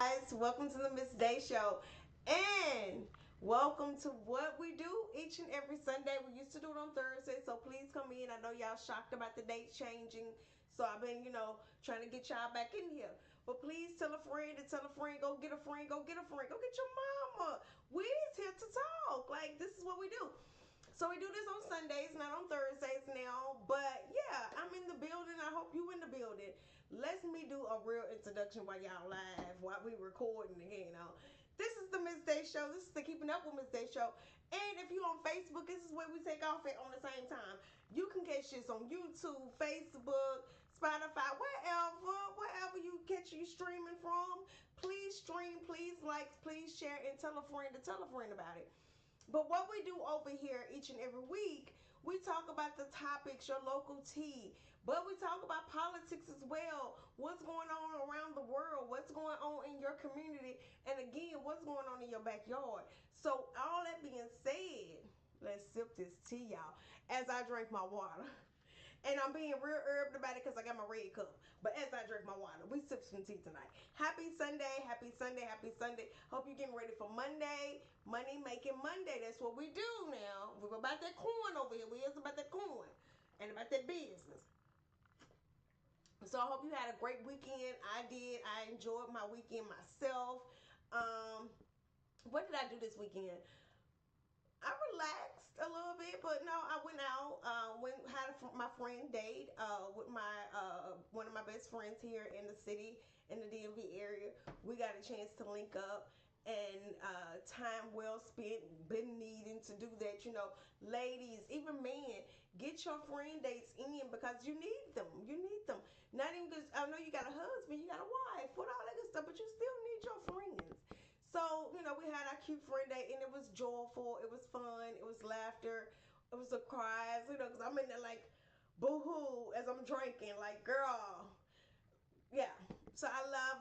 Guys, welcome to the Miss Day Show, and welcome to what we do each and every Sunday. We used to do it on Thursday, so please come in. I know y'all shocked about the date changing, so I've been, trying to get y'all back in here. But please tell a friend and tell a friend, go get a friend, go get a friend, go get your mama. We's here to talk. Like, this is what we do. So we do this on Sundays, not on Thursdays now. But yeah, I'm in the building. I hope you in the building. Let me do a real introduction while y'all live, while we recording again. This is the Miss Day Show. This is the Keeping Up with Miss Day Show. And if you're on Facebook, this is where we take off at on the same time. You can catch this on YouTube, Facebook, Spotify, wherever you catch you streaming from. Please stream, please like, please share, and tell a friend to tell a friend about it. But what we do over here each and every week, we talk about the topics, your local tea, but we talk about politics as well. What's going on around the world? What's going on in your community? And again, what's going on in your backyard? So all that being said, let's sip this tea, y'all, as I drink my water. And I'm being real herbed about it because I got my red cup. But as I drink my water, we sip some tea tonight. Happy Sunday, happy Sunday, happy Sunday. Hope you're getting ready for Monday. Money making Monday. That's what we do now. We're about that coin over here. We is about that coin and about that business. So I hope you had a great weekend. I did. I enjoyed my weekend myself. What did I do this weekend? I relaxed a little bit, but no, I went out. My friend date with my one of my best friends here in the city in the DMV area. We got a chance to link up and time well spent. Been needing to do that, ladies, even men, get your friend dates in because you need them. You need them. Not even because I know you got a husband, you got a wife, with all that good stuff, but you still need your friends. So, we had our cute friend day, and it was joyful, it was fun, it was laughter, it was a cries, because I'm in there like, boo-hoo, as I'm drinking, like, girl, yeah. So I love.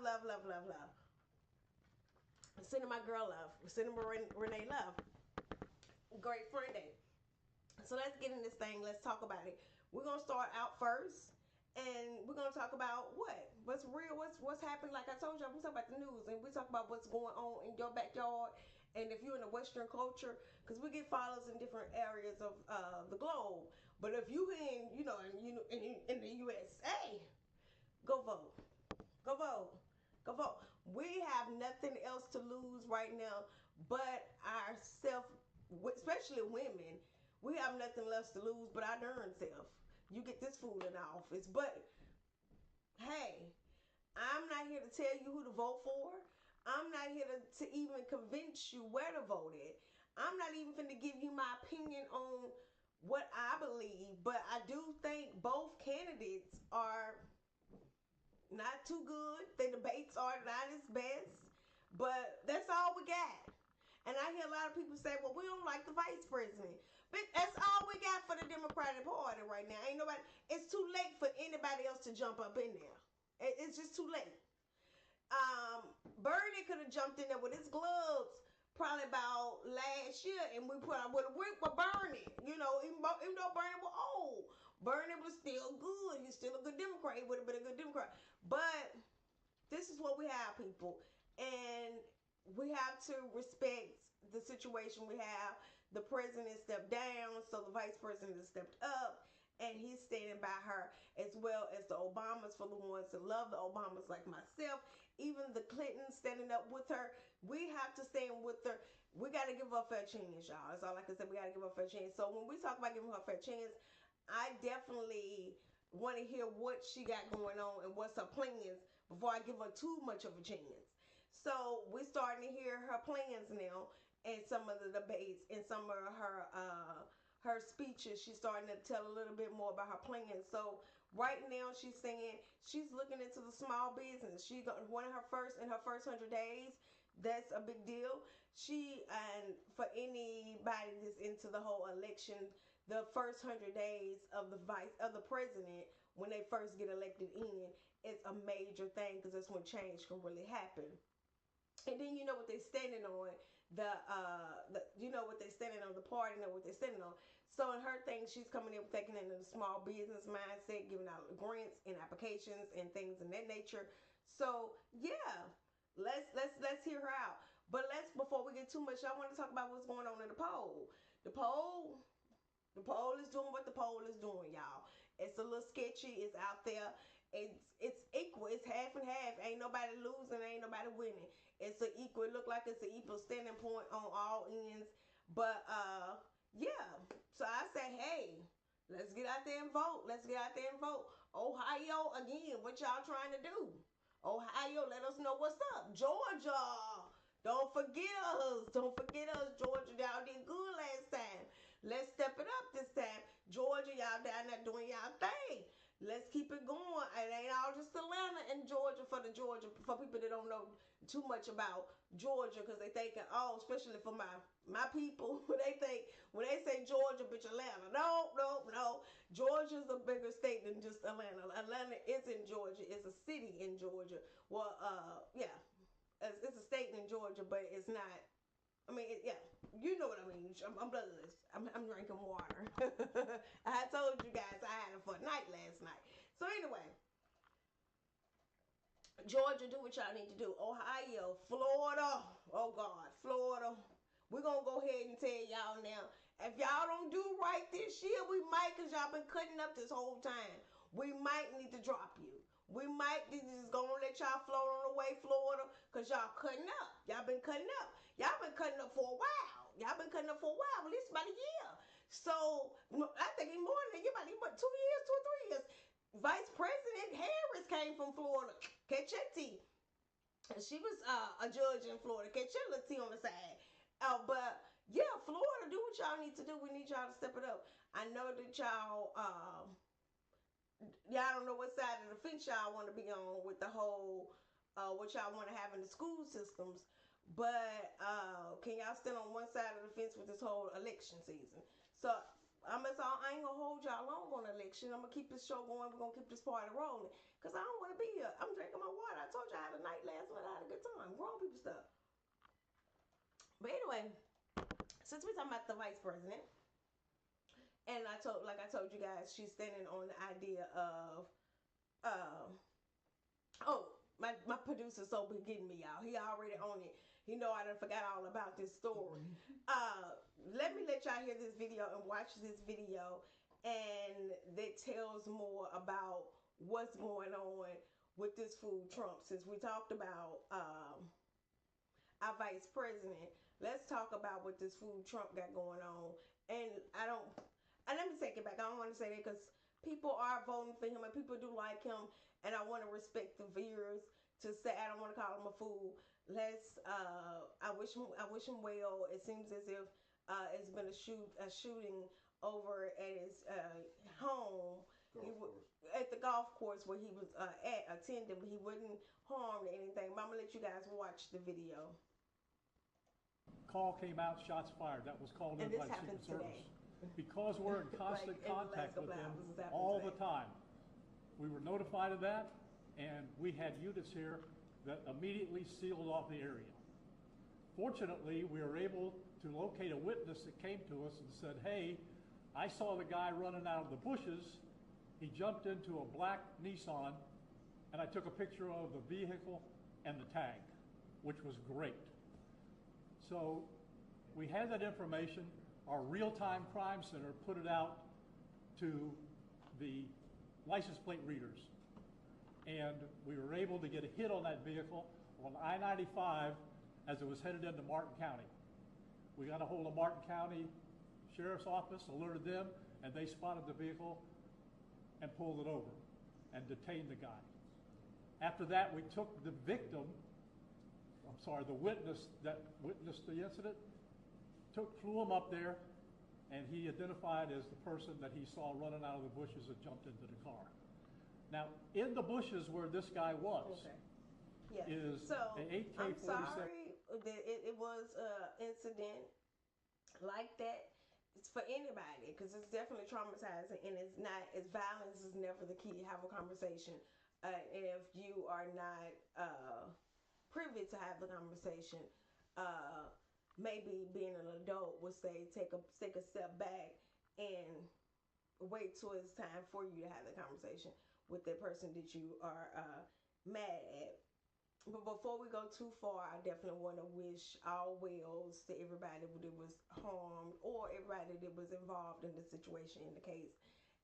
Sending my girl love, sending Renee love. Great friend day. So let's get in this thing, let's talk about it. We're going to start out first. And we're gonna talk about what's real, what's happening. Like I told you, we talk about the news, and we talk about what's going on in your backyard. And if you're in the Western culture, because we get followers in different areas of the globe. But if you in the USA, go vote, go vote, go vote. We have nothing else to lose right now but ourselves, especially women. We have nothing else to lose but our darn self. You get this fool in the office. But hey, I'm not here to tell you who to vote for. I'm not here to even convince you where to vote at. I'm not even finna give you my opinion on what I believe. But I do think both candidates are not too good. The debates are not as best. But that's all we got. And I hear a lot of people say, well, we don't like the vice president. But that's all we got for the Democratic Party right now. Ain't nobody, it's too late for anybody else to jump up in there. It's just too late. Bernie could have jumped in there with his gloves probably about last year, and we put out with a whip for Bernie. Even though Bernie was old, Bernie was still good. He's still a good Democrat. He would have been a good Democrat. But this is what we have, people. And we have to respect the situation we have. The president stepped down, so the vice president has stepped up, and he's standing by her, as well as the Obamas, for the ones that love the Obamas like myself. Even the Clintons standing up with her. We have to stand with her. We got to give her a fair chance, y'all. That's all I can say. We got to give her a fair chance. So when we talk about giving her a fair chance, I definitely want to hear what she got going on and what's her plans before I give her too much of a chance. So we're starting to hear her plans now, and some of the debates and some of her speeches. She's starting to tell a little bit more about her plans. So right now she's saying she's looking into the small business. She got one of her first 100 days. That's a big deal. And for anybody that's into the whole election, the first 100 days of the president, when they first get elected in, it's a major thing because that's when change can really happen. And then you know what they're standing on, what they're standing on, the party know what they're standing on. So in her thing, she's coming in taking into the small business mindset, giving out grants and applications and things in that nature. So yeah, Let's hear her out. But let's before we get too much, I want to talk about what's going on in the poll. The poll the poll is doing what the poll is doing, y'all. It's a little sketchy. It's out there. It's equal. It's half and half. Ain't nobody losing. Ain't nobody winning. It's an equal. It look like it's an equal standing point on all ends. But yeah. So I say, hey, let's get out there and vote. Let's get out there and vote. Ohio again. What y'all trying to do? Ohio, let us know what's up. Georgia, don't forget us. Don't forget us, Georgia. Y'all did good last time. Let's step it up this time. Georgia, y'all down there doing y'all thing. Let's keep it going. It ain't all just Atlanta and Georgia for people that don't know too much about Georgia because they thinking, oh, especially for my people, when they say Georgia, bitch, Atlanta. No. Georgia's a bigger state than just Atlanta. Atlanta is in Georgia. It's a city in Georgia. Well, yeah, it's a state in Georgia, but it's not. I mean, yeah, you know what I mean. I'm bloodless. I'm drinking water. I told you guys I had it for a night last night. So anyway, Georgia, do what y'all need to do. Ohio, Florida. Oh God, Florida. We're gonna go ahead and tell y'all now. If y'all don't do right this year, we might, cause y'all been cutting up this whole time. We might need to drop you. We might just gonna let y'all float on the way, Florida, cause y'all cutting up. Y'all been cutting up. Y'all been cutting up for a while. Y'all been cutting up for a while, at least about a year. So I think it's more than about 2 years, 2 or 3 years. Vice President Harris came from Florida. Catch your tea. She was a judge in Florida. Catch your little tea on the side. But yeah, Florida, do what y'all need to do. We need y'all to step it up. I know that y'all don't know what side of the fence y'all want to be on with the whole what y'all want to have in the school systems. But can y'all stand on one side of the fence with this whole election season? So I ain't gonna hold y'all long on election. I'm gonna keep this show going. We're gonna keep this party rolling. Cause I don't wanna be here. I'm drinking my water. I told you I had a night last night. I had a good time. Grown people stuff. But anyway, since we're talking about the vice president, and I told you guys, she's standing on the idea of uh, oh, my producer so be getting me, y'all. He already on it. He know I done forgot all about this story. Let me let y'all hear this video and watch this video, and that tells more about what's going on with this food Trump. Since we talked about our vice president, let's talk about what this food Trump got going on. And let me take it back. I don't want to say that because people are voting for him and people do like him, and I want to respect the viewers to say I don't want to call him a fool. I wish him well. It seems as if it's been a shooting over at his home. At the golf course where he was attending, but he wasn't harmed or anything. But I'm gonna let you guys watch the video. Call came out, shots fired. That was called in by Secret Service. Because we're in constant contact with them all the time. We were notified of that, and we had units here that immediately sealed off the area. Fortunately, we were able to locate a witness that came to us and said, hey, I saw the guy running out of the bushes. He jumped into a black Nissan, and I took a picture of the vehicle and the tag, which was great. So we had that information. Our real-time crime center put it out to the license plate readers. And we were able to get a hit on that vehicle on I-95 as it was headed into Martin County. We got a hold of Martin County Sheriff's Office, alerted them, and they spotted the vehicle and pulled it over and detained the guy. After that, we took the witness that witnessed the incident, flew him up there, and he identified as the person that he saw running out of the bushes and jumped into the car. Now, in the bushes where this guy was, is an 8K-47. I'm sorry that it was an incident like that. It's for anybody because it's definitely traumatizing, and it's not. As violence is never the key. Have a conversation, and if you are not privy to have the conversation, maybe being an adult would say take a step back and wait till it's time for you to have the conversation with that person that you are mad at. But before we go too far, I definitely want to wish all wills to everybody that was harmed or everybody that was involved in the situation in the case.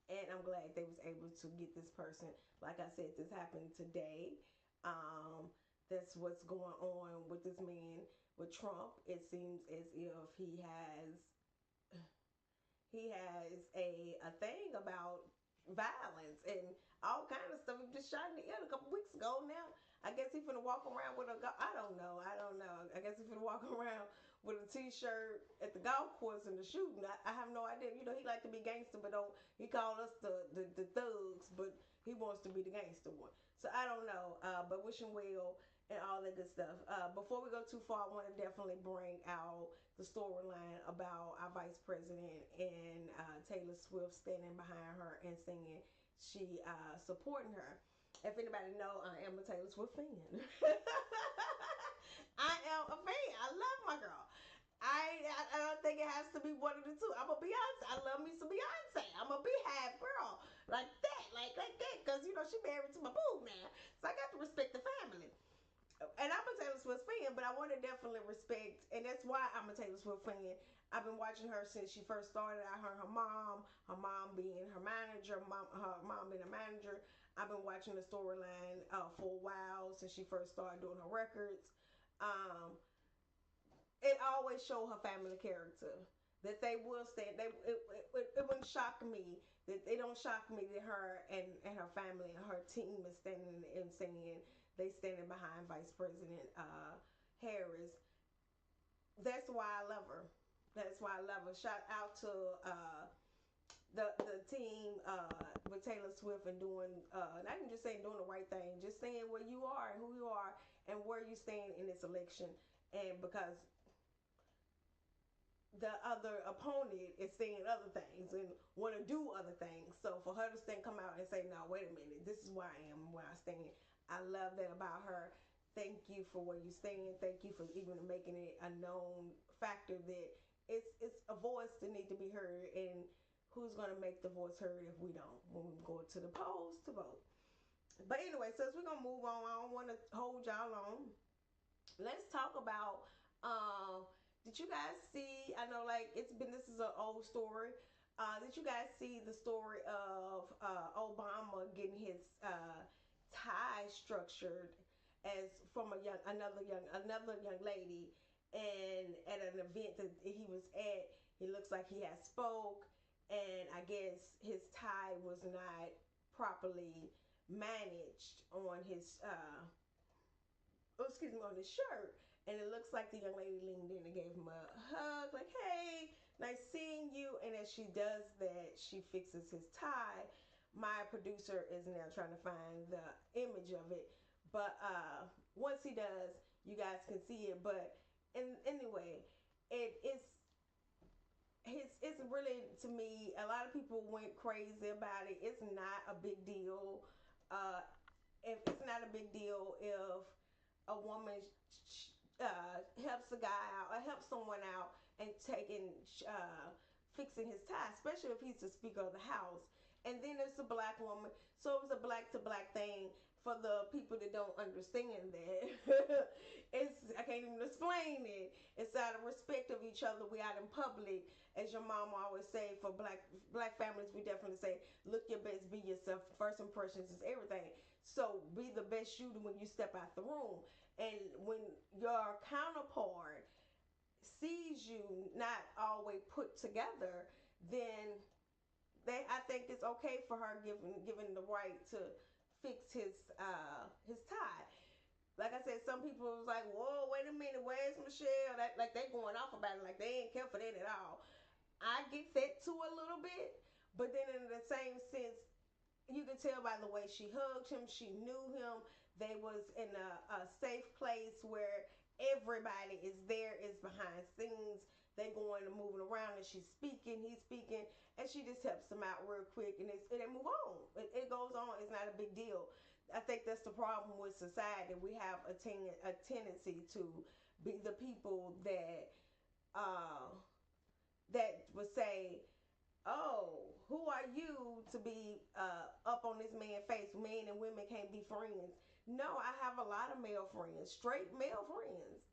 And I'm glad they was able to get this person. Like I said, this happened today. Um, that's what's going on with this man with Trump. It seems as if he has a thing about violence and all kind of stuff. He just shot in the air a couple weeks ago. Now I guess he's gonna walk around with a gun. I don't know. I don't know. I guess he's gonna walk around with a T-shirt at the golf course and the shooting. I have no idea. You know, he like to be gangster, but don't he call us the thugs? But he wants to be the gangster one. So I don't know. But wish him well and all that good stuff. Before we go too far, I want to definitely bring out the storyline about our vice president and Taylor Swift standing behind her and singing she supporting her. If anybody know, I am a Taylor Swift fan. I am a fan. I love my girl. I don't think it has to be one of the two. I'm a Beyonce. I love me some Beyonce. I'm a Beehive girl like that, like that, because you know she married to my boo now, so I got to respect the family. And I'm a Taylor Swift fan, but I want to definitely respect, and that's why I'm a Taylor Swift fan. I've been watching her since she first started. I heard her mom being her manager, her mom being a manager. I've been watching the storyline for a while since she first started doing her records. Um, it always showed her family character that they will stand. It wouldn't shock me that they don't shock me that her and her family and her team is standing and saying they standing behind Vice President Harris. That's why I love her. That's why I love her. Shout out to the team with Taylor Swift and doing not even just saying doing the right thing, just saying where you are and who you are and where you stand in this election. And because the other opponent is saying other things and want to do other things. So for her to stand, come out and say, "No, wait a minute, this is where I am, where I stand." I love that about her. Thank you for where you stand. Thank you for even making it a known factor that it's a voice that need to be heard. And who's gonna make the voice heard if we don't? When we go to the polls to vote. But anyway, since we're gonna move on, I don't want to hold y'all on. Let's talk about did you guys see? I know, like it's been. This is an old story. Did you guys see the story of Obama getting his tie structured as from another young lady, and at an event that he was at, he looks like he had spoke, and I guess his tie was not properly managed on his excuse me, on his shirt. And it looks like the young lady leaned in and gave him a hug, like, "Hey, nice seeing you." And as she does that, she fixes his tie. My producer is now trying to find the image of it. But once he does, you guys can see it. But anyway, it's really, to me, a lot of people went crazy about it. It's not a big deal. Uh, if it's not a big deal if a woman helps a guy out or helps someone out and taking fixing his tie, especially if he's the speaker of the house. And then there's a black woman, so it was a black to black thing. For the people that don't understand that, it's I can't even explain it. It's out of respect of each other. We out in public, as your mom always say. For black families, we definitely say, "Look your best, be yourself. First impressions is everything." So be the best shooter when you step out the room. And when your counterpart sees you not always put together, then I think it's okay for her given the right to fix his tie. Like I said, some people was like, "Whoa, wait a minute, where's Michelle?" Like they going off about it, like they ain't care for that at all. I get that too a little bit, but then in the same sense, you can tell by the way she hugged him. She knew him. They was in a safe place where everybody is there, is behind scenes. They going and moving around, and she's speaking, he's speaking, and she just helps him out real quick, and they move on. It goes on. It's not a big deal. I think that's the problem with society. We have a tendency to be the people uh, that would say, "Oh, who are you to be up on this man's face? Men and women can't be friends." No, I have a lot of male friends, straight male friends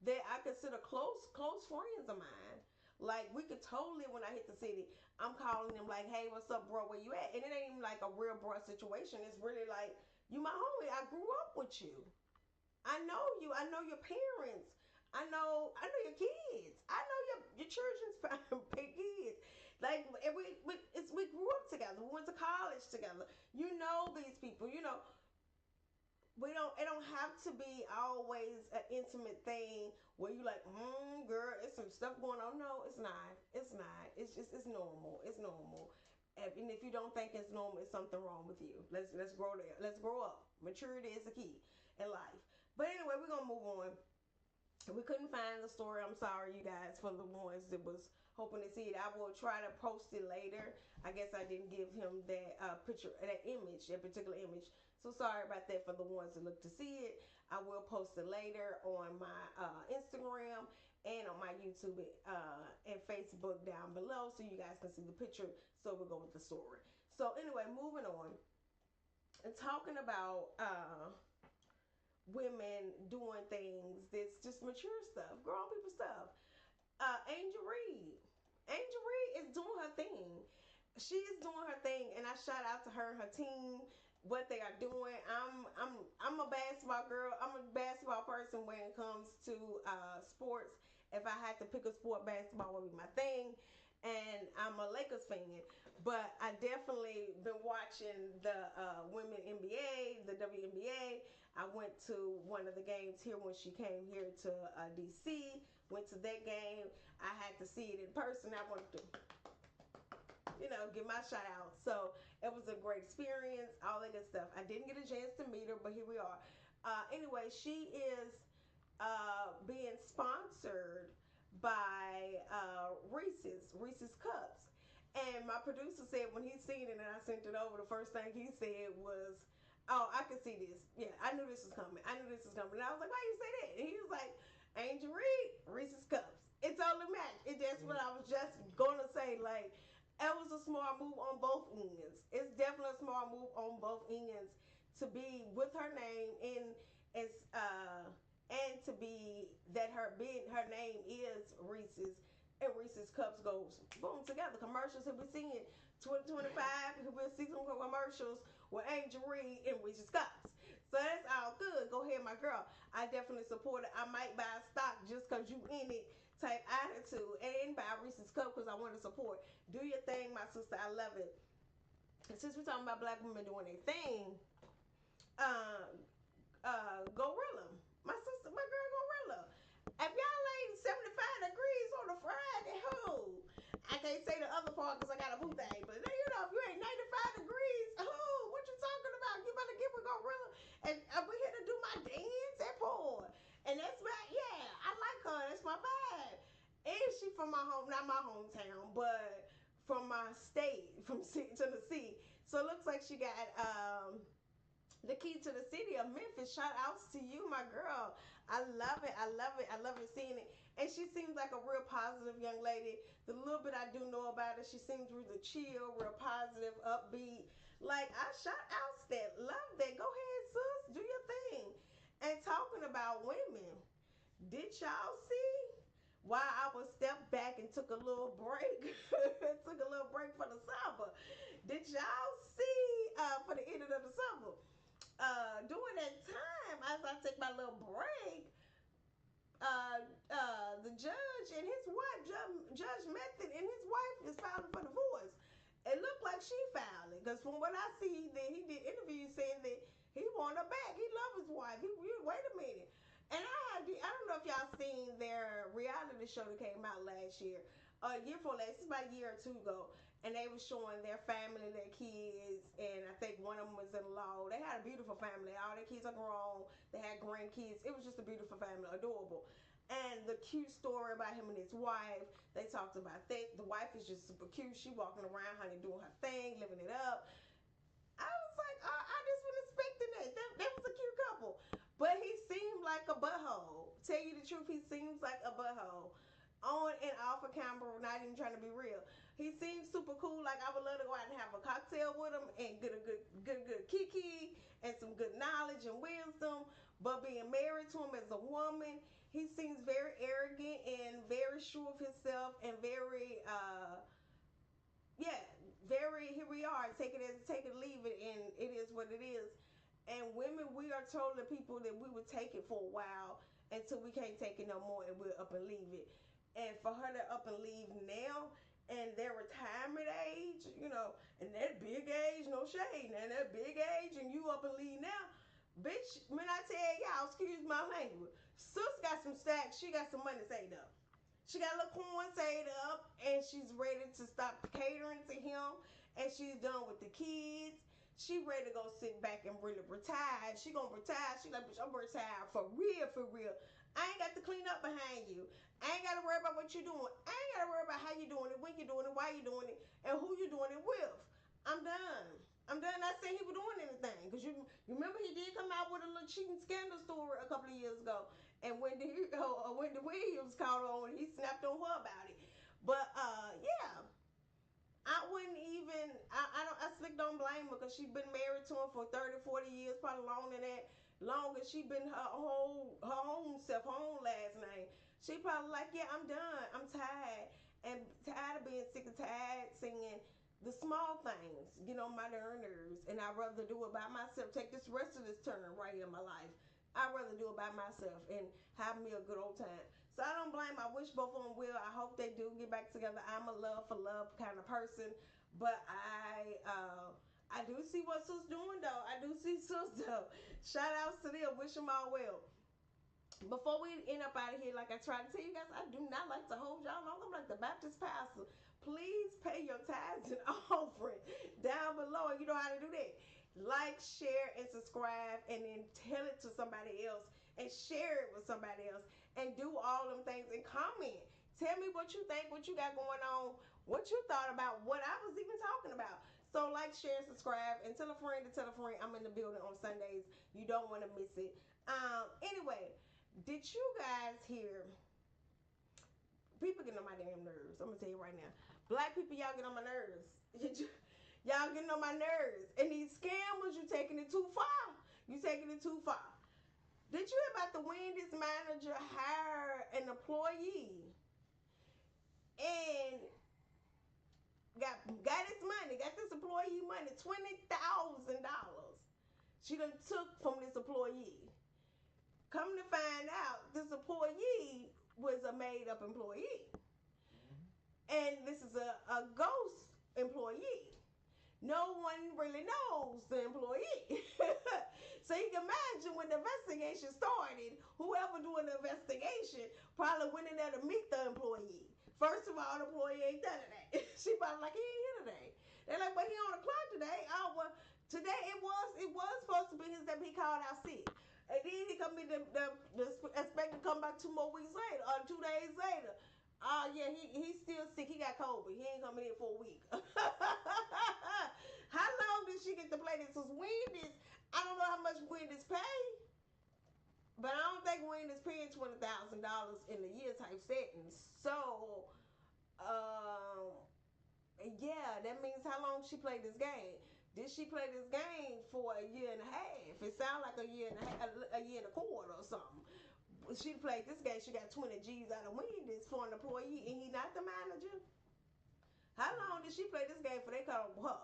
that I consider close friends of mine. Like we could totally, when I hit the city, I'm calling them like, "Hey, what's up, bro? Where you at?" And it ain't even like a real bro situation. It's really like, "You my homie. I grew up with you. I know you. I know your parents. I know your kids. I know your children's kids. Like and we grew up together. We went to college together. You know these people. You know we don't it don't have to be always an intimate thing where you like girl, it's some stuff going on. No, it's not it's just it's normal. And if you don't think it's normal, it's something wrong with you. Let's grow there. Let's grow up. Maturity is the key in life. But anyway, we're gonna move on. We couldn't find the story. I'm sorry, you guys, for the ones that was hoping to see it. I will try to post it later. I guess I didn't give him that picture, that image, that particular image. So sorry about that for the ones that look to see it. I will post it later on my Instagram and on my YouTube and Facebook down below, so you guys can see the picture. So we'll go with the story. So anyway, moving on and talking about women doing things that's just mature stuff, grown people stuff. Angel Reed. Angel Reed is doing her thing. She is doing her thing, and I shout out to her and her team, what they are doing. I'm a basketball girl. I'm a basketball person when it comes to sports. If I had to pick a sport, basketball would be my thing. And I'm a Lakers fan, but I definitely been watching the women NBA, the WNBA. I went to one of the games here when she came here to DC. Went to that game. I had to see it in person. I wanted to, give my shout out. So it was a great experience, all that good stuff. I didn't get a chance to meet her, but here we are. Anyway, she is being sponsored by Reese's Cups. And my producer said when he seen it and I sent it over, the first thing he said was, "Oh, I can see this. Yeah, I knew this was coming. I knew this was coming." And I was like, "Why you say that?" And he was like, "Angel Reed, Reese's Cups. It totally matched." That's what I was just gonna say. Like, it was a smart move on both ends. It's definitely a smart move on both ends to be with her name in as and to be that her name is Reese's, and Reese's Cups goes boom together. Commercials that we're seeing 2025, we'll see some commercials with Angel Reed and Reese's Cups. So that's all good. Go ahead, my girl. I definitely support it. I might buy a stock just because you in it type attitude, and buy Reese's Cup because I want to support. Do your thing, my sister. I love it. And since we're talking about black women doing their thing, uh, Gorilla. My sister, my girl Gorilla. If y'all ain't 75 degrees on a Friday, who? I can't say the other part because I got a boo thing, but if you ain't 95 degrees, who? What you talking about? You better get with Gorilla. And I'm here to do my dance at Port. And that's my, yeah, I like her. That's my vibe. And she from my home, not my hometown, but from my state, from Tennessee. So it looks like she got the key to the city of Memphis. Shout outs to you, my girl. I love it. I love it. I love it seeing it. And she seems like a real positive young lady. The little bit I do know about her, she seems really chill, real positive, upbeat. Like, I shout outs that. Love that. Go ahead, sis. Do your thing. And talking about women, did y'all see why I was stepped back and took a little break? Took a little break for the summer. Did y'all see for the end of the summer? During that time, as I take my little break, the judge and his wife, Judge Method and his wife is filing for divorce. It looked like she filed it because from what I see, that he did interviews saying that he want her back. He loved his wife. Wait a minute. And I don't know if y'all seen their reality show that came out last year, year before last, it's about a year or two ago, and they were showing their family, their kids, and I think one of them was in law. They had a beautiful family. All their kids are grown. They had grandkids. It was just a beautiful family, adorable. And the cute story about him and his wife, they talked about that. The wife is just super cute. She walking around, honey, doing her thing, living it up. I was like, oh, I just wasn't expecting that. That was a cute couple. But he seemed like a butthole. Tell you the truth, he seems like a butthole. on and off of camera, not even trying to be real. He seems super cool. Like I would love to go out and have a cocktail with him and get a good kiki and some good knowledge and wisdom. But being married to him as a woman, he seems very arrogant and very sure of himself and very yeah, very, here we are, take it as take it, leave it, and it is what it is. And women, we are told the people that we would take it for a while until we can't take it no more and we'll up and leave it. And for her to up and leave now and their retirement age, you know, and that big age, no shade, and that big age and you up and leave now, bitch, when I tell y'all, excuse my language, sis got some stacks, she got some money saved up. She got a little coin saved up, and she's ready to stop catering to him, and she's done with the kids. She ready to go sit back and really retire. She gonna retire. She like, bitch, I'm retired for real, for real. I ain't got to clean up behind you. I ain't got to worry about what you're doing. I ain't got to worry about how you doing it, when you doing it, why you doing it, and who you doing it with. I'm done. I'm done not saying he was doing anything. Because you remember he did come out with a little cheating scandal story a couple of years ago. And when the Williams caught on, he snapped on her about it. But yeah, I wouldn't even, I slick don't blame her because she's been married to him for 30, 40 years, probably longer than that. Long as she been her own self, her own last name. She probably like, yeah, I'm done. I'm tired. And tired of being sick and tired singing the small things, get on my darn nerves. And I'd rather do it by myself. Take this rest of this turn right here in my life. I'd rather do it by myself and have me a good old time. So I don't blame. I wish both of them will. I hope they do get back together. I'm a love for love kind of person, but I do see what Sus doing though. I do see Sus though. Shout outs to them. Wish them all well. Before we end up out of here, like I tried to tell you guys, I do not like to hold y'all long. I'm like the Baptist pastor. Please pay your tithes and offering down below, and you know how to do that. Like, share, and subscribe, and then tell it to somebody else, and share it with somebody else, and do all them things, and comment. Tell me what you think, what you got going on, what you thought about what I was even talking about. So like, share, subscribe, and tell a friend to tell a friend. I'm in the building on Sundays. You don't want to miss it. Anyway, did you guys hear? People get on my damn nerves. I'm gonna tell you right now. Black people, y'all get on my nerves. Y'all getting on my nerves. And these scammers, you taking it too far. You taking it too far. Did you hear about the Wendy's manager hired an employee and got his money, got this employee money, $20,000. She done took from this employee. Come to find out, this employee was a made-up employee. And this is a ghost employee. No one really knows the employee. So you can imagine when the investigation started, whoever doing the investigation probably went in there to meet the employee. First of all, the employee ain't done today. She probably like, he ain't here today. They're like, well, he on the clock today. Oh, well, today it was supposed to be his that he called out sick. And then he come in, the inspector come back 2 more weeks later, or 2 days later. Oh, yeah, he's still sick. He got COVID. He ain't coming in for a week. How long did she get to play this? Because Wendy's, I don't know how much Wendy's pay, but I don't think Wendy's paying $20,000 in a year type setting. So, yeah, that means how long she played this game. Did she play this game for a year and a half? It sounds like a year and a quarter or something. She played this game. She got 20 G's out of Wendy's for an employee, and he not the manager. How long did she play this game for they call her?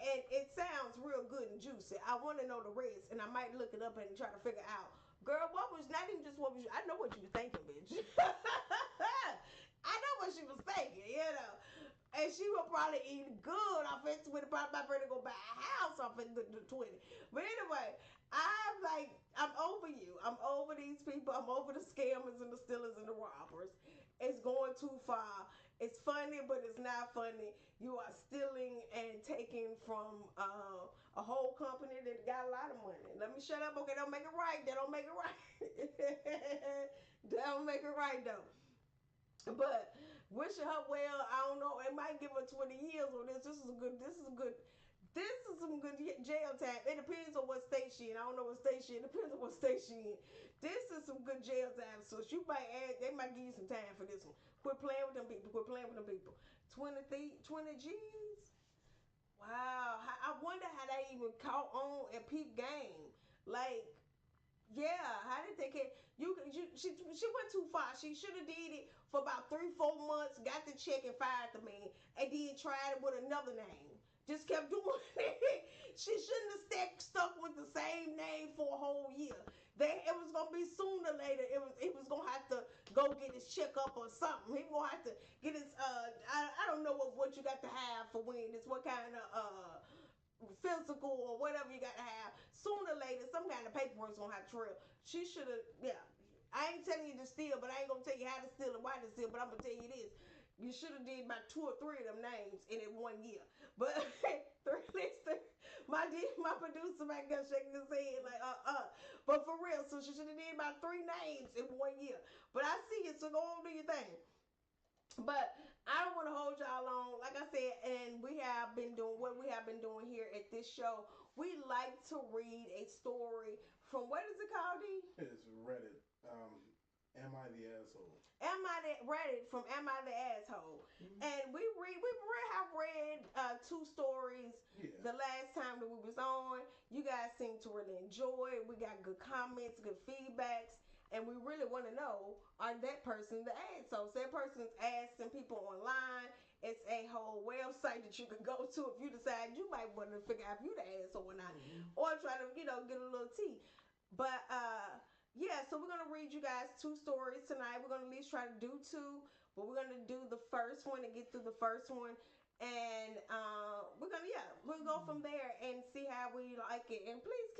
And it sounds real good and juicy. I want to know the rest, and I might look it up and try to figure out. Girl, what was, not even just what was you, I know what you were thinking, bitch. I know what she was thinking, you know. And she will probably eat good off it with probably my friend to go buy a house off it the 20. But anyway, I'm over you. I'm over these people. I'm over the scammers and the stealers and the robbers. It's going too far. It's funny, but it's not funny. You are stealing and taking from a whole company that got a lot of money. Let me shut up. Okay, don't make it right. They don't make it right. They don't make it right, though. But wishing her well, I don't know. It might give her 20 years on this. This is some good jail time. It depends on what state she in. I don't know what state she in. It depends on what state she in. This is some good jail time. So you might add, they might give you some time for this one. Quit playing with them people. Quit playing with them people. 20 G's. Wow. I wonder how they even caught on and peep game. Like, yeah, how did they get she went too far. She should have did it for about 3-4 months, got the check and fired the man, and then tried it with another name. Just kept doing it. She shouldn't have stuck with the same name for a whole year. It was gonna be sooner or later. It was gonna have to go get his checkup or something. He gonna have to get his I don't know what you got to have for when it's what kind of physical or whatever you got to have. Sooner or later, some kind of paperwork's gonna have to trail. She should have, yeah. I ain't telling you to steal, but I ain't gonna tell you how to steal and why to steal. But I'm gonna tell you this: you should have did about 2 or 3 of them names in it 1 year. But my producer back there shaking his head like But for real, so she should have did about 3 names in 1 year. But I see it, so go on do your thing. But I don't want to hold y'all long. Like I said, and we have been doing what we have been doing here at this show. We like to read a story from, what is it called, D? It's Reddit. Am I the asshole? Am I the Reddit from Am I the Asshole? Mm-hmm. And we have read 2 stories the last time that we was on. You guys seem to really enjoy it. We got good comments, good feedbacks. And we really want to know, are that person the asshole? So that person's asking people online. It's a whole website that you can go to if you decide you might want to figure out if you the asshole or not. Mm-hmm. Or try to, get a little tea. But, yeah, so we're going to read you guys 2 stories tonight. We're going to at least try to do 2. But we're going to do the first one and get through the first one. And we'll go from there and see how we like it. And please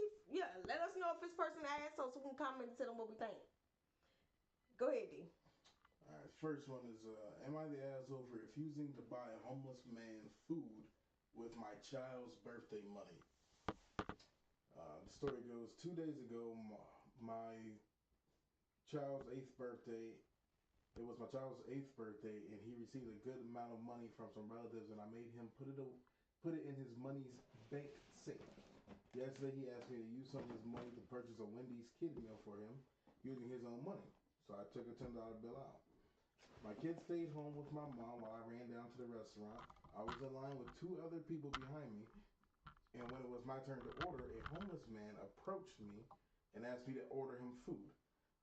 let us know if this person an asshole so we can comment and tell them what we think. Go ahead, D. All right, first one is, am I the asshole for refusing to buy a homeless man food with my child's birthday money? The story goes, 2 days ago, my child's 8th birthday. It was my child's 8th birthday, and he received a good amount of money from some relatives, and I made him put it in his money's bank safe. Yesterday, he asked me to use some of his money to purchase a Wendy's kid meal for him using his own money. So I took a $10 bill out. My kid stayed home with my mom while I ran down to the restaurant. I was in line with 2 other people behind me, and when it was my turn to order, a homeless man approached me and asked me to order him food.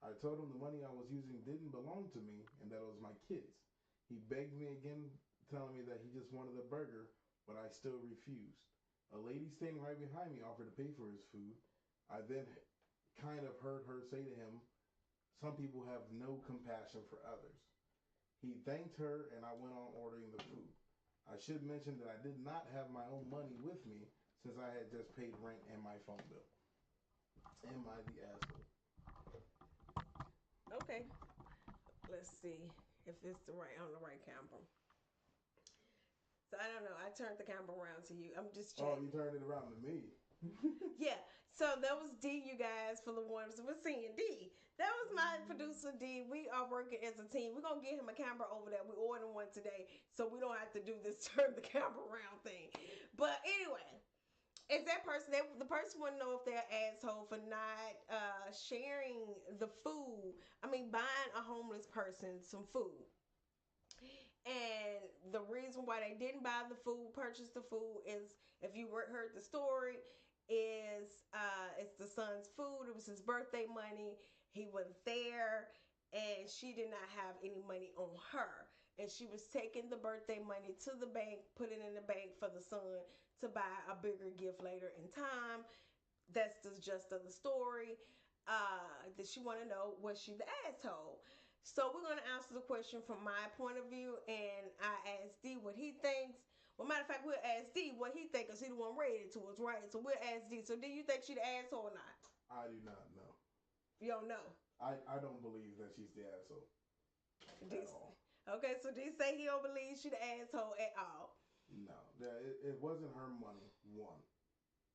I told him the money I was using didn't belong to me and that it was my kid's. He begged me again, telling me that he just wanted a burger, but I still refused. A lady standing right behind me offered to pay for his food. I then kind of heard her say to him, "Some people have no compassion for others." He thanked her and I went on ordering the food. I should mention that I did not have my own money with me since I had just paid rent and my phone bill. Am I the asshole? Okay. Let's see if it's on the right camera. So I don't know. I turned the camera around to you. I'm just checking. Oh, you turned it around to me. Yeah. So that was D, you guys, for the ones we're seeing D. That was my producer, D. We are working as a team. We're going to get him a camera over there. We ordered one today, so we don't have to do this turn the camera around thing. But anyway, is that person, the person want to know if they're an asshole for not sharing the food. Buying a homeless person some food. And the reason why they didn't buy the food, purchase the food, is, if you heard the story, is it's the son's food. It was his birthday money. He wasn't there, and she did not have any money on her. And she was taking the birthday money to the bank, put it in the bank for the son to buy a bigger gift later in time. That's the gist of the story. That she want to know, was she the asshole? So we're going to answer the question from my point of view, and I asked D what he thinks. Well, matter of fact, we'll ask D what he thinks, because he the one read it to us, right? So we'll ask D. So D, you think she the asshole or not? I do not know. You don't know? I don't believe that she's the asshole at all. Okay, so D say he don't believe she the asshole at all. No, it wasn't her money, 1.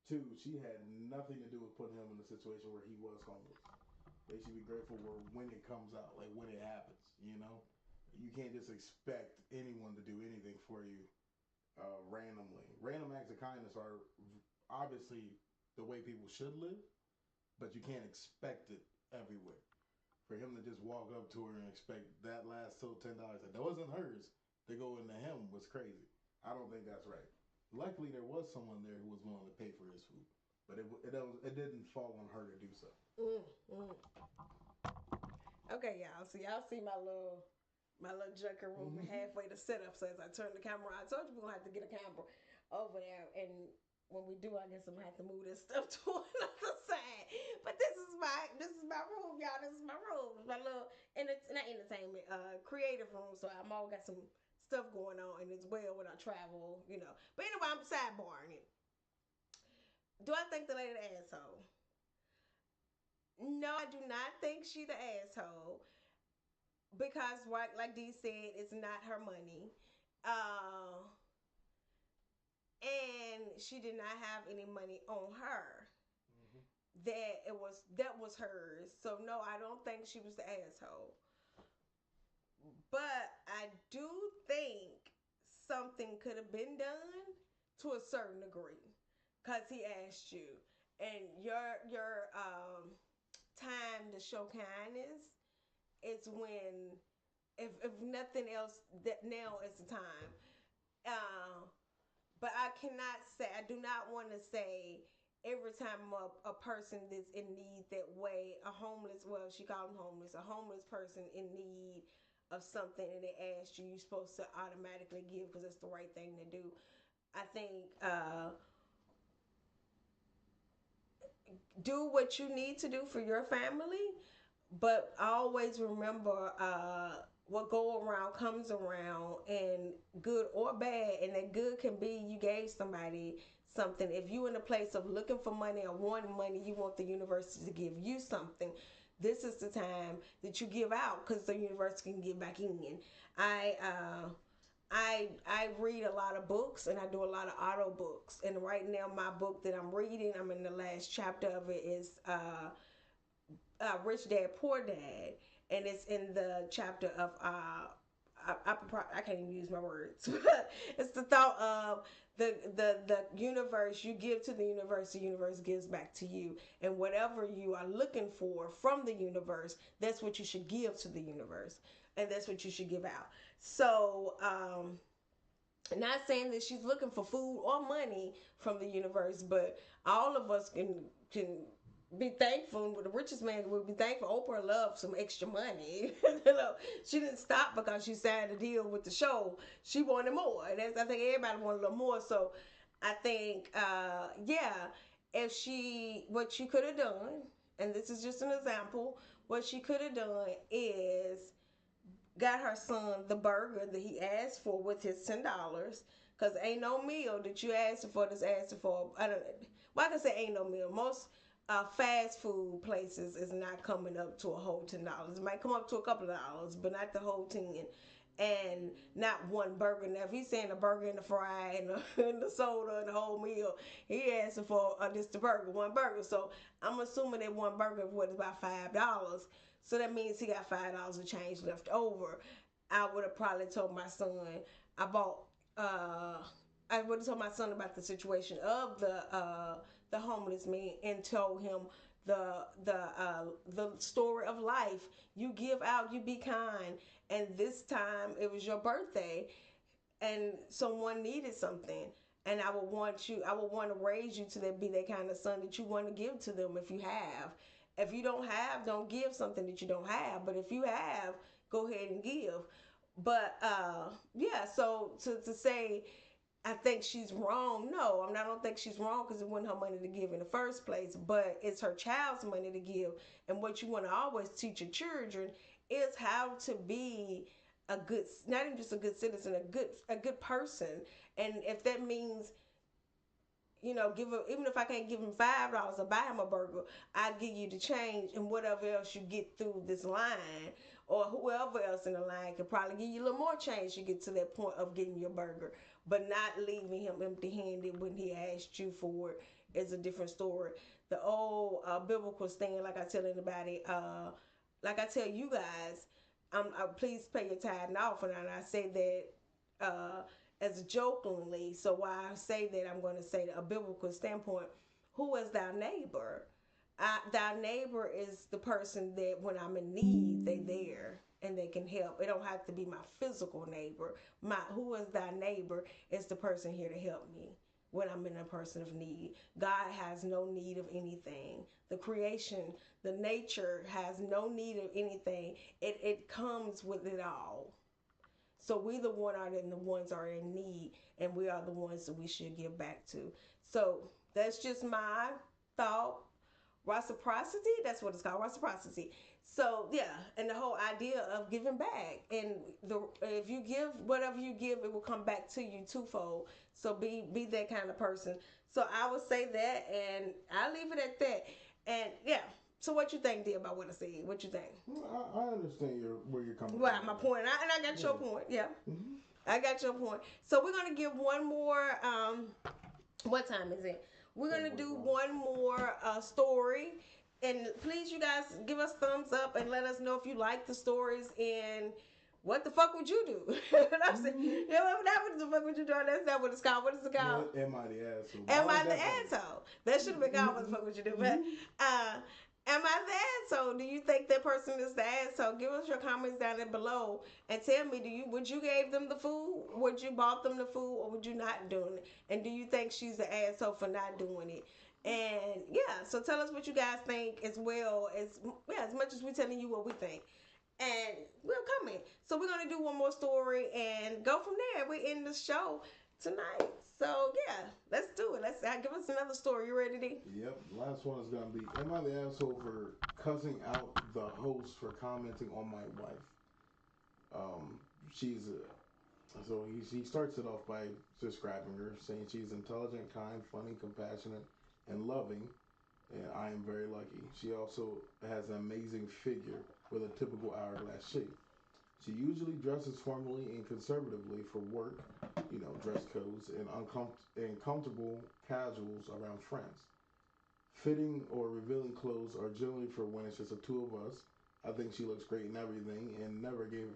2, she had nothing to do with putting him in a situation where he was homeless. They should be grateful when it comes out, like when it happens, You can't just expect anyone to do anything for you randomly. Random acts of kindness are obviously the way people should live, but you can't expect it everywhere. For him to just walk up to her and expect that last till $10 that wasn't hers to go into him was crazy. I don't think that's right. Luckily, there was someone there who was willing to pay for his food, but it didn't fall on her to do so. Mm, mm. Okay, y'all. So y'all see my little junker room halfway to set up. So as I turn the camera on, I told you we're gonna have to get a camera over there. And when we do, I guess I'm gonna have to move this stuff to another side. But this is my room, y'all. This is my room. It's my little and it's not entertainment, creative room. So I'm all got some stuff going on and as well when I travel, you know. But anyway, I'm sidebarring it. Do I think the lady the asshole? No, I do not think she the asshole because, right, like Dee said, it's not her money, uh, and she did not have any money on her. That was hers. So no, I don't think she was the asshole. But I do think something could have been done to a certain degree because he asked you, and your time to show kindness is when, if nothing else, that now is the time. Uh, but I cannot say, I do not want to say every time a person that's in need that way, a homeless, well, she called him homeless, a homeless person in need of something and they ask you, you're supposed to automatically give because it's the right thing to do. I think do what you need to do for your family, but always remember what go around comes around, and good or bad. And that good can be you gave somebody something. If you in a place of looking for money or wanting money, you want the university to give you something. This is the time that you give out because the university can give back in. I uh, I read a lot of books and I do a lot of auto books. And right now, my book that I'm reading, I'm in the last chapter of it, is Rich Dad Poor Dad, and it's in the chapter of I can't even use my words. It's the thought of the universe. You give to the universe gives back to you, and whatever you are looking for from the universe, that's what you should give to the universe, and that's what you should give out. So not saying that she's looking for food or money from the universe, but all of us can be thankful. The richest man would be thankful. Oprah loved some extra money. You know, she didn't stop because she signed a deal with the show. She wanted more, and I think everybody wanted a little more. So I think, yeah, if what she could have done, and this is just an example, what she could have done is got her son the burger that he asked for with his $10. Cause ain't no meal that you asked for that's asking for. I don't. Well, I can say ain't no meal. Most fast food places is not coming up to a whole $10. It might come up to a couple of dollars, but not the whole 10. And not one burger. Now, if he's saying a burger and the fry and and the soda and the whole meal, he asking for just the burger, one burger. So I'm assuming that one burger was about $5. So that means he got $5 of change left over. I would have probably told my son I bought. I would have told my son about the situation of the homeless man and told him the story of life. You give out, you be kind, and this time it was your birthday, and someone needed something. And I would want to raise you to that, be that kind of son that you want to give to them if you have. If you don't have, don't give something that you don't have. But if you have, go ahead and give. But yeah, so to say I think she's wrong. No, I don't think she's wrong because it wasn't her money to give in the first place, but it's her child's money to give. And what you want to always teach your children is how to be a good, not even just a good citizen, a good person. And if that means, give him, even if I can't give him $5 or buy him a burger, I give you the change and whatever else you get through this line, or whoever else in the line can probably give you a little more change to get to that point of getting your burger, but not leaving him empty-handed when he asked you for it is a different story. The old biblical stand, like I tell anybody, like I tell you guys, please pay your tithe and offering, and I say that as jokingly. So why I say that, I'm going to say a biblical standpoint. Who is thy neighbor? Thy neighbor is the person that when I'm in need, they there and they can help. It don't have to be my physical neighbor. My who is thy neighbor is the person here to help me when I'm in a person of need. God has no need of anything. The creation, the nature has no need of anything. It comes with it all. So we the one are the ones are in need, and we are the ones that we should give back to. So that's just my thought. Reciprocity, that's what it's called, reciprocity. So yeah, and the whole idea of giving back, and the if you give whatever you give, it will come back to you twofold. So be that kind of person. So I would say that, and I leave it at that. And yeah, so what you think, dear, about what I said? What you think? Well, I understand where you're coming Well, from. my point, and I got your point. Yeah, Mm-hmm. I got your point. So we're gonna give one more. What time is it? We're gonna do one more story, and please, you guys, give us thumbs up and let us know if you like the stories and what the fuck would you do? I'm saying, you know what the fuck would you do? That's not what it's called. What is it called? Am I the asshole? Am I the asshole? That should have been called what the fuck would you do? But am I the asshole? Do you think that person is the asshole? Give us your comments down there below and tell me, would you gave them the food? Would you bought them the food, or would you not doing it? And do you think she's the asshole for not doing it? And yeah, so tell us what you guys think as well as much as we're telling you what we think. And we'll comment. So we're gonna do one more story and go from there. We end the show tonight. So yeah, let's do it. Let's give us another story. You ready, D? Yep. Last one is gonna be: am I the asshole for cussing out the host for commenting on my wife? Um, she's so he starts it off by describing her, saying she's intelligent, kind, funny, compassionate, and loving, and I am very lucky. She also has an amazing figure with a typical hourglass shape. She usually dresses formally and conservatively for work, dress codes, and comfortable casuals around friends. Fitting or revealing clothes are generally for when it's just the two of us. I think she looks great in everything and never gave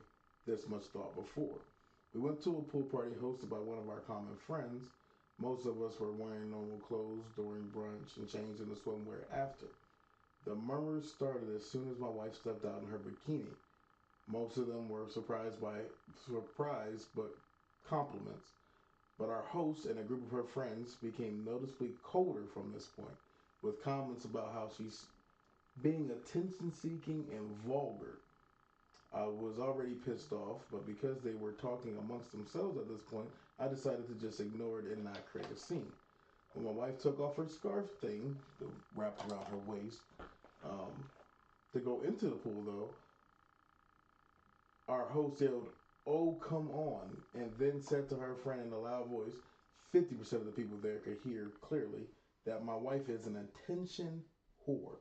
this much thought before. We went to a pool party hosted by one of our common friends. Most of us were wearing normal clothes during brunch and changed into swimwear after. The murmurs started as soon as my wife stepped out in her bikini. Most of them were surprised but compliments. But our host and a group of her friends became noticeably colder from this point, with comments about how she's being attention seeking and vulgar. I was already pissed off, but because they were talking amongst themselves at this point, I decided to just ignore it and not create a scene. When my wife took off her scarf thing, wrapped around her waist, to go into the pool, though, our host yelled, "Oh, come on," and then said to her friend in a loud voice, 50% of the people there could hear clearly, that my wife is an attention whore.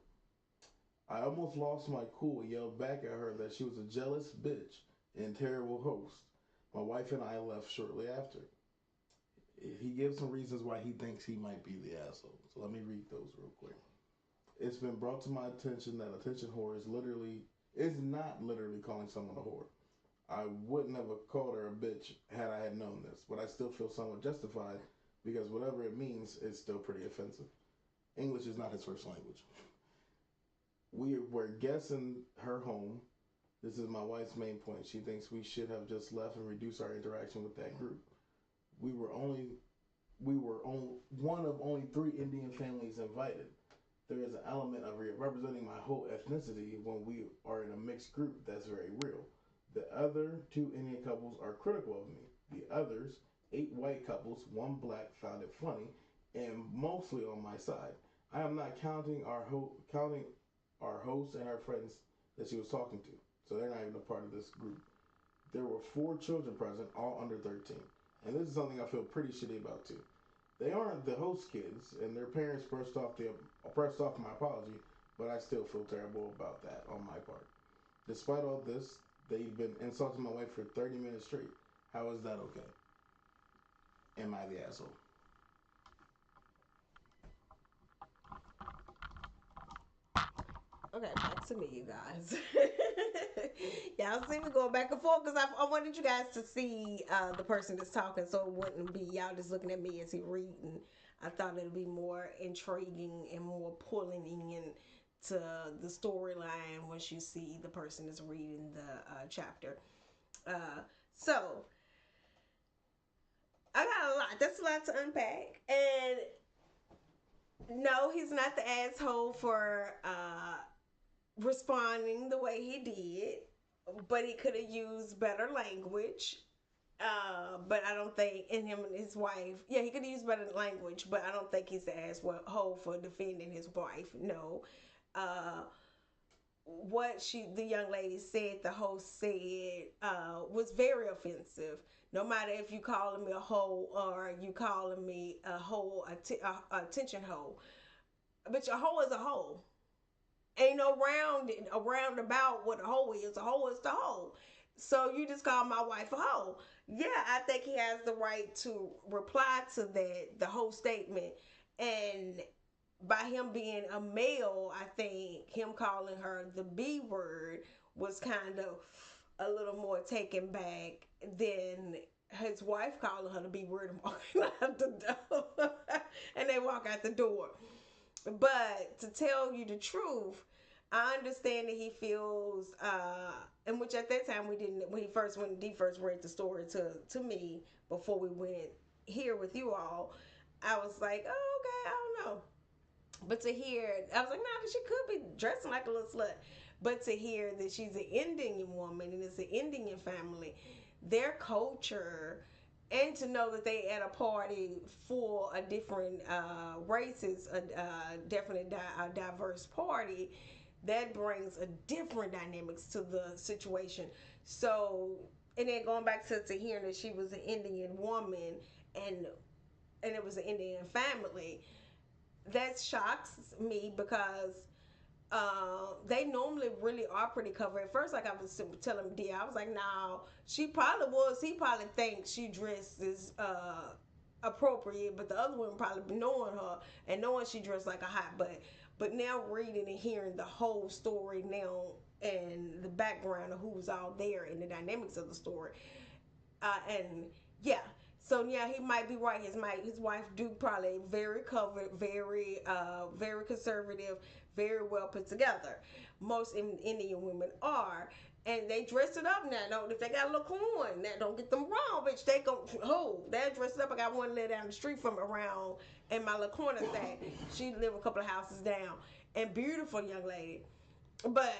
I almost lost my cool and yelled back at her that she was a jealous bitch and terrible host. My wife and I left shortly after. He gives some reasons why he thinks he might be the asshole. So let me read those real quick. It's been brought to my attention that attention whore is not literally calling someone a whore. I wouldn't have called her a bitch had I had known this, but I still feel somewhat justified because whatever it means, it's still pretty offensive. English is not his first language. We were guests in her home. This is my wife's main point. She thinks we should have just left and reduced our interaction with that group. We were one of only 3 Indian families invited. There is an element of representing my whole ethnicity when we are in a mixed group that's very real. The other 2 Indian couples are critical of me. The others, 8 white couples, 1 black, found it funny and mostly on my side. I am not counting our host and our friends that she was talking to, so they're not even a part of this group. There were 4 children present, all under 13, and this is something I feel pretty shitty about too. They aren't the host kids, and their parents pressed off my apology, but I still feel terrible about that on my part. Despite all this, they've been insulting my wife for 30 minutes straight. How is that okay? Am I the asshole? Okay, back to me, you guys. Y'all see me going back and forth because I wanted you guys to see the person that's talking, so it wouldn't be y'all just looking at me as he reading. I thought it'd be more intriguing and more pulling into the storyline once you see the person is reading the chapter. Uh, so I got a lot. That's a lot to unpack. And no, he's not the asshole for responding the way he did, but he could have used better language. But I don't think in him and his wife, yeah, he could use better language, but I don't think he's the asshole for defending his wife. No. Uh, what the young lady said, the host said, was very offensive. No matter if you calling me a hoe or you calling me a hoe, attention hoe, but your hoe is a hoe. Ain't no around about what a hoe is. A hoe is the hoe. So you just call my wife a hoe. Yeah, I think he has the right to reply to the whole statement. And by him being a male, I think him calling her the B word was kind of a little more taken back than his wife calling her the B word and walking out the door. And they walk out the door. But to tell you the truth, I understand that he feels, and which at that time we didn't. When D first read the story to me before we went here with you all, I was like, oh, okay, I don't know. But to hear, I was like, nah, she could be dressing like a little slut. But to hear that she's an Indian woman and it's an Indian family, their culture, and to know that they at a party for a different races, definitely a diverse party, that brings a different dynamics to the situation. So, and then going back to hearing that she was an Indian woman and it was an Indian family, that shocks me because they normally really are pretty covered. At first, like I was telling D, I was like, "No, she probably was. He probably thinks she dresses appropriate, but the other one probably knowing her and knowing she dressed like a hot butt. But now reading and hearing the whole story now and the background of who's all there and the dynamics of the story, and yeah." So yeah, he might be right. His wife do probably very covered, very conservative, very well put together. Most Indian women are, and they dress it up now. Don't if they got a little corn, now don't get them wrong, bitch. They go they dress it up. I got one lady down the street from around in my little corner thing. She live a couple of houses down, and beautiful young lady. But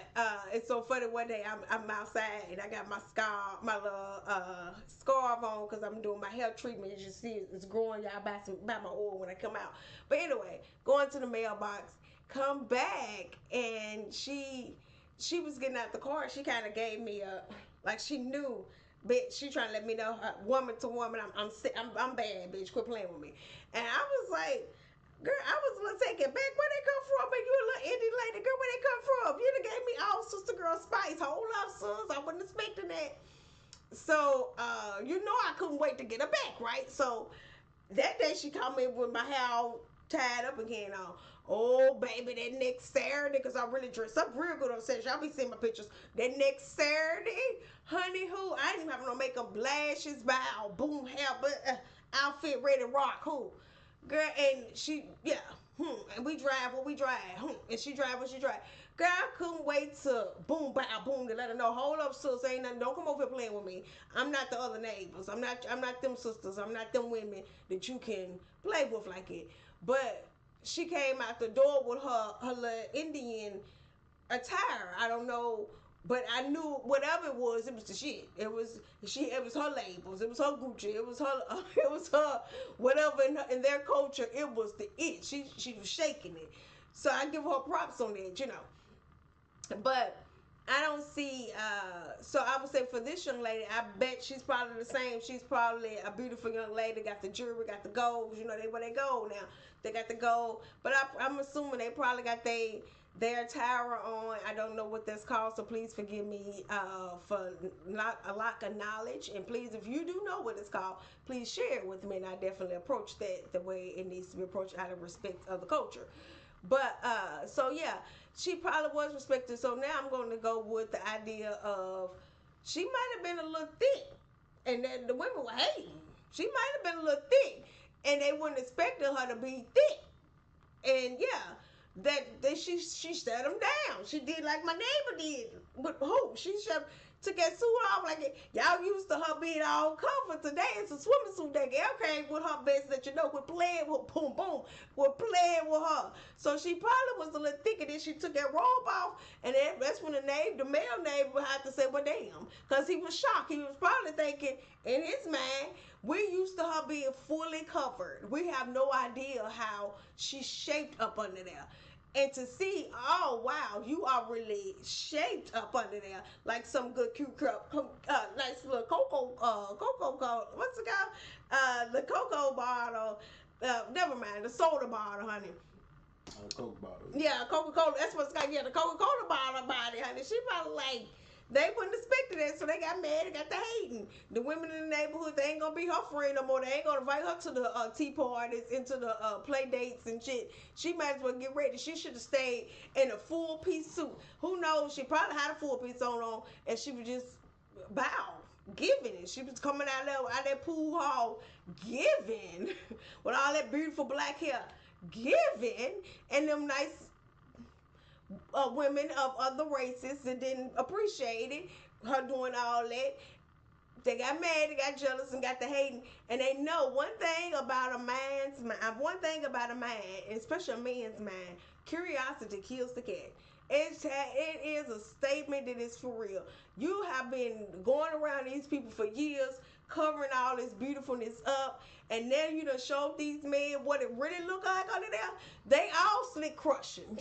it's so funny. One day I'm outside and I got my scarf, my little scarf on because I'm doing my hair treatment. As you see, it's growing. Y'all buy my oil when I come out. But anyway, going to the mailbox, come back, and she was getting out the car. She kind of gave me a like she knew. Bitch, she trying to let me know, woman to woman, I'm bad, bitch. Quit playing with me. And I was like, girl, I was a little taken back. Where they come from? And you a little Indian lady, girl. Where they come from? You done gave me all sister girl spice. Hold up, sis. I wasn't expecting that. So, you know, I couldn't wait to get her back, right? So that day she called me with my hair all tied up again on. Oh, baby, that next Saturday, because I really dressed up real good on Saturday. Y'all be seeing my pictures. That next Saturday, honey, who? I didn't even have no makeup, lashes, bow, boom, hair, but outfit ready to rock, who? Girl, and she, yeah, and we drive what we drive, and she drive what she drive. Girl, I couldn't wait to boom, bow, boom, to let her know, hold up, sis, ain't nothing, don't come over here playing with me. I'm not the other neighbors. I'm not them sisters. I'm not them women that you can play with like it. But she came out the door with her little Indian attire. I don't know, but I knew whatever it was the shit. It was her labels. It was her Gucci. It was her whatever in their culture. It was the it. She was shaking it. So I give her props on that, you know. But I don't see. So I would say for this young lady, I bet she's probably the same. She's probably a beautiful young lady. Got the jewelry, got the gold. You know, where they go now. They got the gold. But I'm assuming they probably got their attire on. I don't know what that's called, so please forgive me for not a lack of knowledge. And please, if you do know what it's called, please share it with me. And I definitely approach that the way it needs to be approached out of respect of the culture. But so yeah, she probably was respected. So now I'm going to go with the idea of she might have been a little thick, and then the women were hating. She might have been a little thick, and they weren't expecting her to be thick. And yeah, that she shut them down. She did like my neighbor did. With who? She took that suit off like y'all used to her being all covered. Today it's a swimming suit that okay with her best that you know with playing with boom boom with playing with her. So she probably was a little thicker. Then she took that robe off, and that's when the male neighbor had to say, "Well, damn," because he was shocked. He was probably thinking in his mind, we're used to her being fully covered. We have no idea how she's shaped up under there. And to see, oh wow, you are really shaped up under there like some good cute nice little cocoa, what's it called? The cocoa bottle. Never mind, the soda bottle, honey. Coke bottle. Yeah, Coca-Cola. That's what's got. Yeah, the Coca-Cola bottle, honey. She probably like. They wouldn't expect it, so they got mad and got the hating. The women in the neighborhood, they ain't gonna be her friend no more. They ain't gonna invite her to the tea parties, into the play dates and shit. She might as well get ready. She should have stayed in a full piece suit. Who knows? She probably had a full piece on, and she was just bow, giving it. She was coming out that pool hall, giving with all that beautiful black hair, giving, and them nice women of other races that didn't appreciate it, her doing all that. They got mad, they got jealous, and got the hating. And they know one thing about a man's mind, especially a man's mind, curiosity kills the cat. It is a statement that is for real. You have been going around these people for years, covering all this beautifulness up, and now you done showed these men what it really look like under there. They all slick crushing.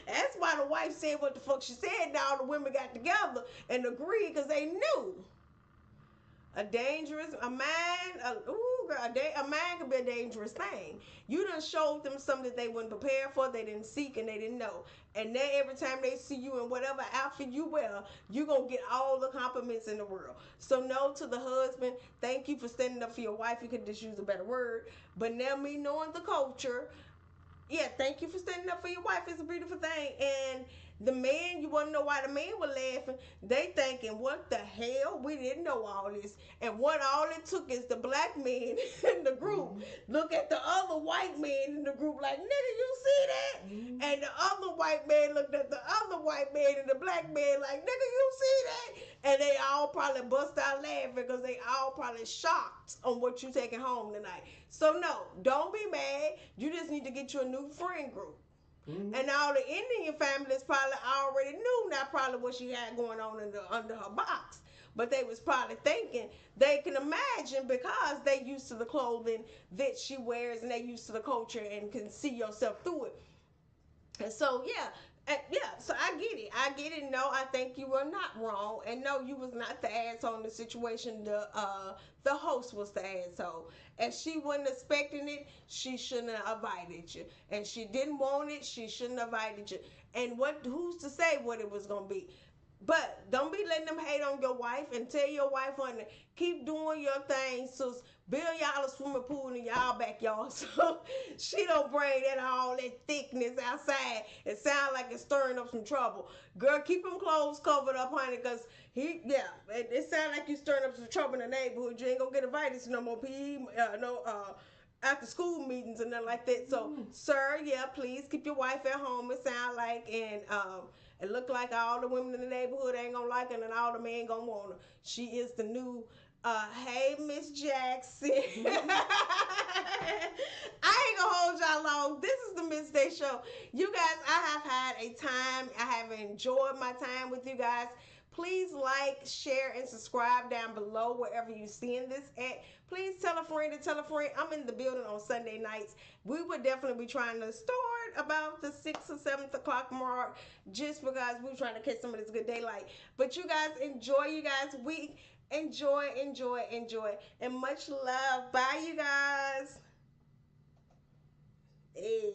That's why the wife said what the fuck she said. Now the women got together and agreed because they knew a man could be a dangerous thing. You done showed them something that they weren't prepared for, they didn't seek, and they didn't know. And then every time they see you in whatever outfit you wear, you gonna get all the compliments in the world. So no to the husband, thank you for standing up for your wife. You could just use a better word. But now me knowing the culture, yeah, thank you for standing up for your wife. It's a beautiful thing. And the man, you want to know why the men were laughing? They thinking, what the hell? We didn't know all this. And what all it took is the black man in the group look at the other white man in the group like, nigga, you see that? And the other white man looked at the other white man and the black man like, nigga, you see that? And they all probably bust out laughing because they all probably shocked on what you taking home tonight. So no, don't be mad. You just need to get you a new friend group. And all the Indian families probably already knew not probably what she had going on under her box. But they was probably thinking, they can imagine because they used to the clothing that she wears and they used to the culture and can see yourself through it. And so, so I get it. No, I think you were not wrong. And no, you was not the asshole in the situation. The host was the asshole. And she wasn't expecting it, she shouldn't have invited you. And she didn't want it, she shouldn't have invited you. And who's to say what it was gonna be? But don't be letting them hate on your wife, and tell your wife, honey, keep doing your thing, sis. Build y'all a swimming pool in y'all backyard so she don't bring all that thickness outside. It sound like it's stirring up some trouble. Girl, keep them clothes covered up, honey, because it sound like you stirring up some trouble in the neighborhood. You ain't gonna get invited to no more PE, after school meetings and nothing like that. So, sir, please keep your wife at home, it sound like, and it look like all the women in the neighborhood ain't gonna like her and all the men gonna want her. She is the new hey, Miss Jackson. I ain't gonna hold y'all long. This is the Miss Day Show. You guys, I have had a time. I have enjoyed my time with you guys. Please like, share, and subscribe down below wherever you're seeing this at. Please tell a friend to tell a friend. I'm in the building on Sunday nights. We would definitely be trying to start about the 6 or 7 o'clock mark just because we're trying to catch some of this good daylight. But you guys, enjoy you guys' week. Enjoy, and much love. Bye, you guys. Hey.